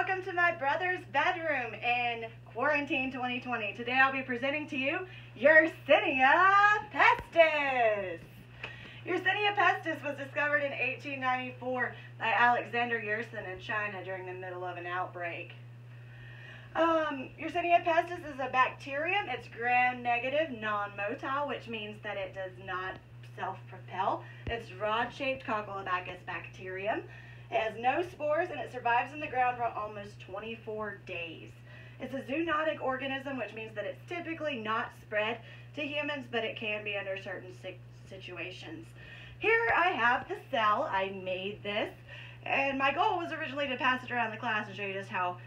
welcome to my brother's bedroom in quarantine 2020. Today I'll be presenting to you Yersinia Pestis. Yersinia Pestis was discovered in 1894 by Alexander Yersin in China during the middle of an outbreak. Yersinia pestis is a bacterium. It's gram-negative, non-motile, which means that it does not self-propel. It's rod-shaped Coccolococcus bacterium. It has no spores and it survives in the ground for almost 24 days. It's a zoonotic organism, which means that it's typically not spread to humans, but it can be under certain situations. Here I have the cell. I made this, and my goal was originally to pass it around the class and show you just how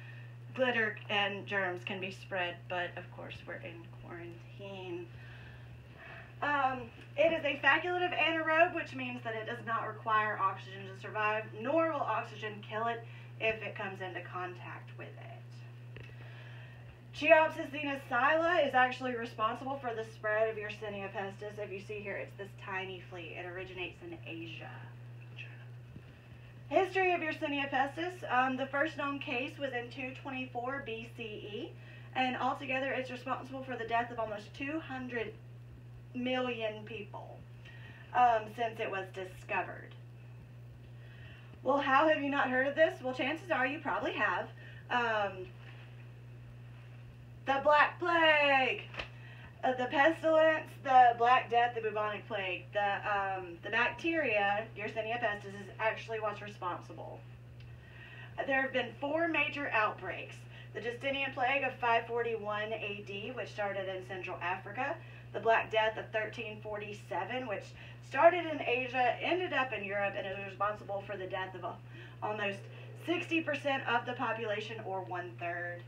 glitter and germs can be spread, but of course we're in quarantine. It is a facultative anaerobe, which means that it does not require oxygen to survive, nor will oxygen kill it if it comes into contact with it. Cheopsis xenoscila is actually responsible for the spread of Yersinia pestis. If you see here, it's this tiny flea. It originates in Asia. History of Yersinia pestis. The first known case was in 224 BCE, and altogether it's responsible for the death of almost 200 million people since it was discovered. Well, how have you not heard of this? Well, chances are you probably have. The Black Plague, the pestilence, the Black Death, the bubonic plague, the bacteria, Yersinia pestis, is actually what's responsible. There have been 4 major outbreaks. The Justinian plague of 541 AD, which started in Central Africa. The Black Death of 1347, which started in Asia, ended up in Europe, and is responsible for the death of almost 60% of the population, or 1/3.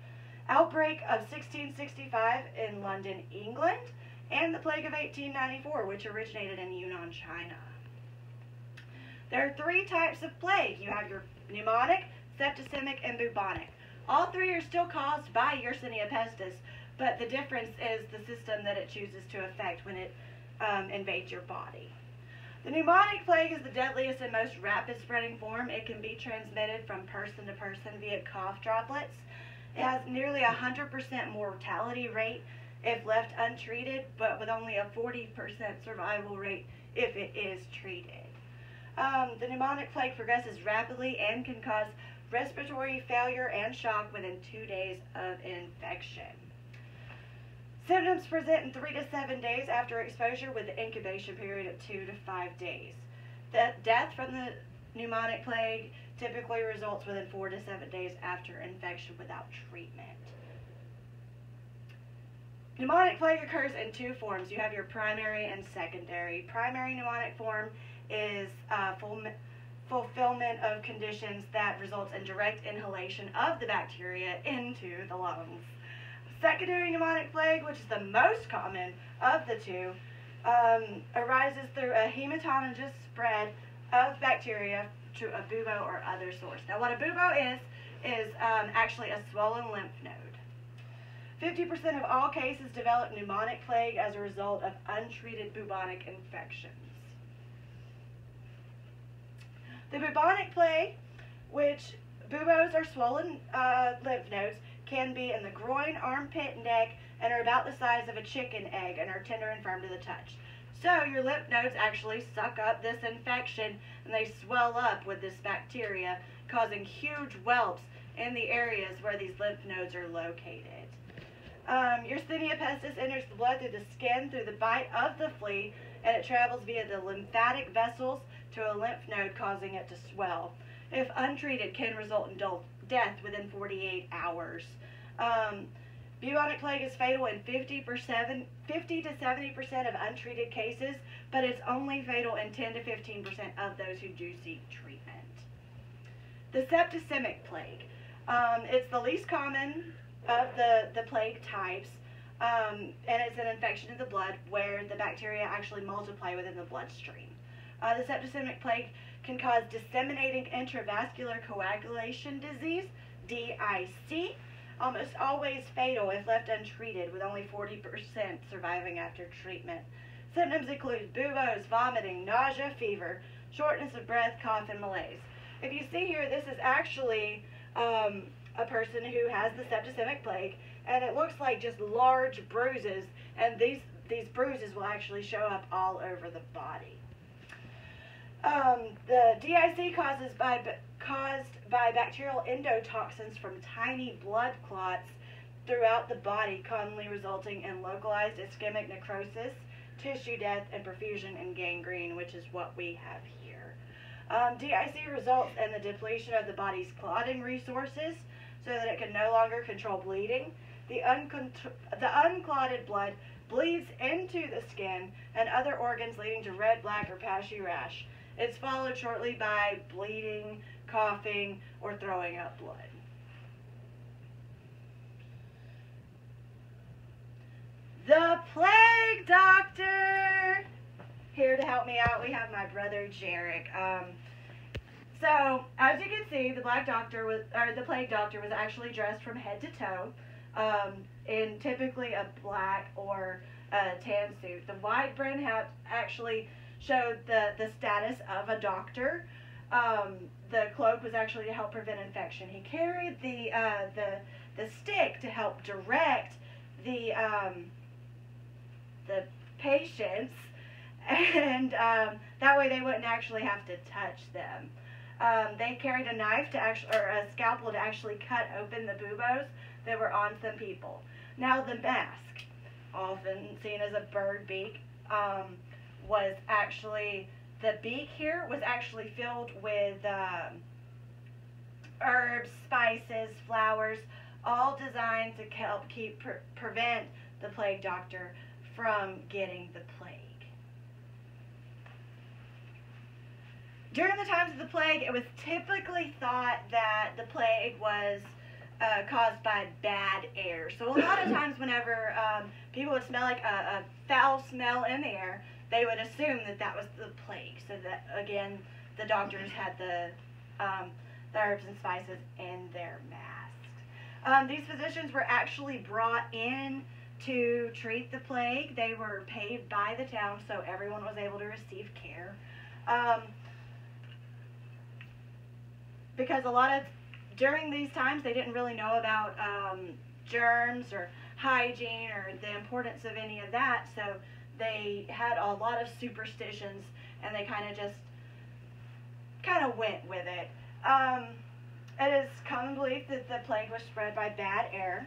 Outbreak of 1665 in London, England, and the plague of 1894, which originated in Yunnan, China. There are 3 types of plague. You have your pneumonic, septicemic, and bubonic. All 3 are still caused by Yersinia pestis, but the difference is the system that it chooses to affect when it invades your body. The pneumonic plague is the deadliest and most rapid spreading form. It can be transmitted from person to person via cough droplets. It has nearly 100% mortality rate if left untreated, but with only a 40% survival rate if it is treated. The pneumonic plague progresses rapidly and can cause respiratory failure and shock within 2 days of infection. Symptoms present in 3 to 7 days after exposure, with the incubation period of 2 to 5 days. The death from the pneumonic plague typically results within 4 to 7 days after infection without treatment. Pneumonic plague occurs in 2 forms. You have your primary and secondary. Primary pneumonic form is fulfillment of conditions that results in direct inhalation of the bacteria into the lungs. Secondary pneumonic plague, which is the most common of the 2, arises through a hematogenous spread of bacteria to a bubo or other source. Now, what a bubo is actually a swollen lymph node. 50% of all cases develop pneumonic plague as a result of untreated bubonic infections. The bubonic plague, which buboes are swollen lymph nodes, can be in the groin, armpit, neck, and are about the size of a chicken egg and are tender and firm to the touch. So your lymph nodes actually suck up this infection and they swell up with this bacteria, causing huge whelps in the areas where these lymph nodes are located. Yersinia pestis enters the blood through the skin, through the bite of the flea, and it travels via the lymphatic vessels to a lymph node, causing it to swell. If untreated, can result in death within 48 hours. Bubonic plague is fatal in 50 to 70% of untreated cases, but it's only fatal in 10 to 15% of those who do seek treatment. The septicemic plague. It's the least common of the plague types, and it's an infection of the blood where the bacteria actually multiply within the bloodstream. The septicemic plague can cause disseminating intravascular coagulation disease, DIC, almost always fatal if left untreated, with only 40% surviving after treatment. Symptoms include buboes, vomiting, nausea, fever, shortness of breath, cough, and malaise. If you see here, this is actually a person who has the septicemic plague, and it looks like just large bruises, and these bruises will actually show up all over the body. The DIC caused by bacterial endotoxins from tiny blood clots throughout the body, commonly resulting in localized ischemic necrosis, tissue death, and perfusion and gangrene, which is what we have here. DIC results in the depletion of the body's clotting resources so that it can no longer control bleeding. The unclotted blood bleeds into the skin and other organs, leading to red, black, or patchy rash. It's followed shortly by bleeding, coughing, or throwing up blood. The plague doctor! Here to help me out, we have my brother Jarek. So, as you can see, the plague doctor was actually dressed from head to toe in typically a black or a tan suit. The white brim hat actually showed the status of a doctor. The cloak was actually to help prevent infection. He carried the stick to help direct the patients, and that way they wouldn't actually have to touch them. They carried a knife or a scalpel to actually cut open the buboes that were on some people. Now the mask, often seen as a bird beak, was actually, the beak here was actually filled with herbs, spices, flowers, all designed to help prevent the plague doctor from getting the plague. During the times of the plague, it was typically thought that the plague was caused by bad air. So a lot of times whenever people would smell like a foul smell in the air, they would assume that that was the plague. So that, again, the doctors had the herbs and spices in their masks. These physicians were actually brought in to treat the plague. They were paid by the town, so everyone was able to receive care. Because during these times, they didn't really know about germs or hygiene or the importance of any of that, so they had a lot of superstitions, and they kind of went with it. It is common belief that the plague was spread by bad air.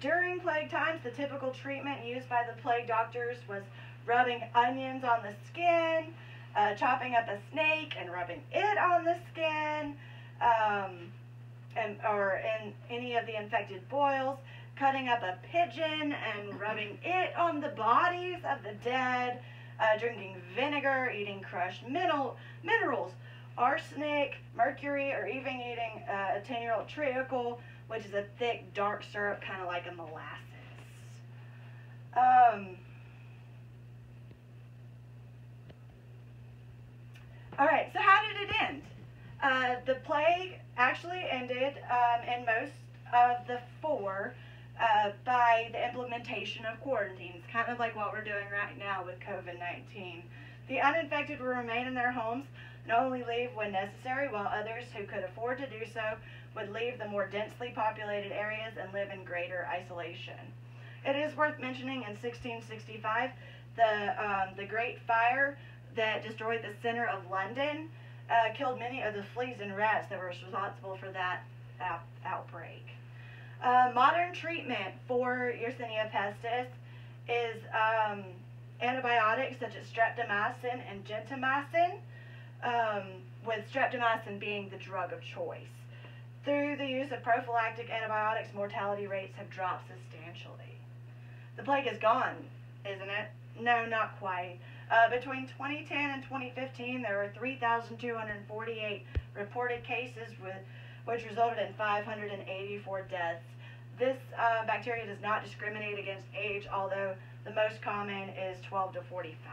During plague times, the typical treatment used by the plague doctors was rubbing onions on the skin, chopping up a snake and rubbing it on the skin, or in any of the infected boils, cutting up a pigeon and rubbing it on the bodies of the dead, drinking vinegar, eating crushed minerals, arsenic, mercury, or even eating a 10-year-old treacle, which is a thick, dark syrup, kind of like a molasses. Alright, so how did it end? The plague actually ended in most of the 4 by the implementation of quarantines, kind of like what we're doing right now with COVID-19. The uninfected will remain in their homes and only leave when necessary, while others who could afford to do so would leave the more densely populated areas and live in greater isolation. It is worth mentioning in 1665, the Great Fire that destroyed the center of London killed many of the fleas and rats that were responsible for that outbreak. Modern treatment for Yersinia pestis is antibiotics such as streptomycin and gentamicin, with streptomycin being the drug of choice. Through the use of prophylactic antibiotics, mortality rates have dropped substantially. The plague is gone, isn't it? No, not quite. Between 2010 and 2015, there were 3,248 reported cases, which resulted in 584 deaths. This bacteria does not discriminate against age, although the most common is 12 to 45.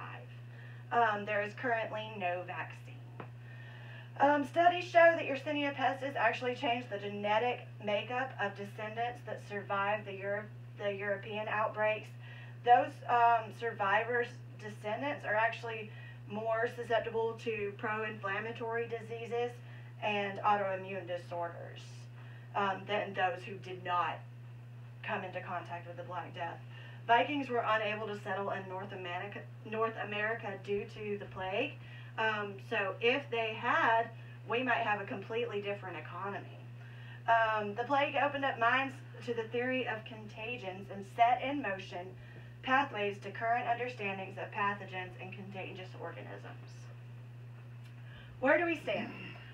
There is currently no vaccine. Studies show that Yersinia pestis actually changed the genetic makeup of descendants that survived the European outbreaks. Those survivors' descendants are actually more susceptible to pro-inflammatory diseases and autoimmune disorders. than those who did not come into contact with the Black Death. Vikings were unable to settle in North America due to the plague. So if they had, we might have a completely different economy. The plague opened up minds to the theory of contagions and set in motion pathways to current understandings of pathogens and contagious organisms. Where do we stand?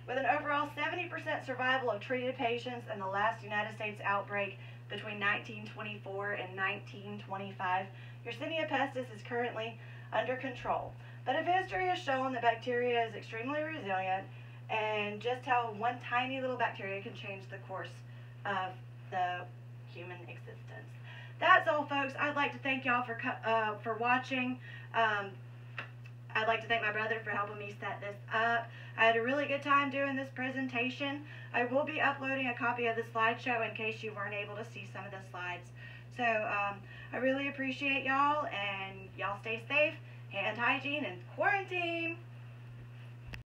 With an overall 70% survival of treated patients in the last United States outbreak between 1924 and 1925, Yersinia pestis is currently under control. But if history has shown that bacteria is extremely resilient and just how one tiny little bacteria can change the course of the human existence. That's all, folks. I'd like to thank y'all for watching. I'd like to thank my brother for helping me set this up. I had a really good time doing this presentation. I will be uploading a copy of the slideshow in case you weren't able to see some of the slides. So I really appreciate y'all, and y'all stay safe, hand hygiene, and quarantine.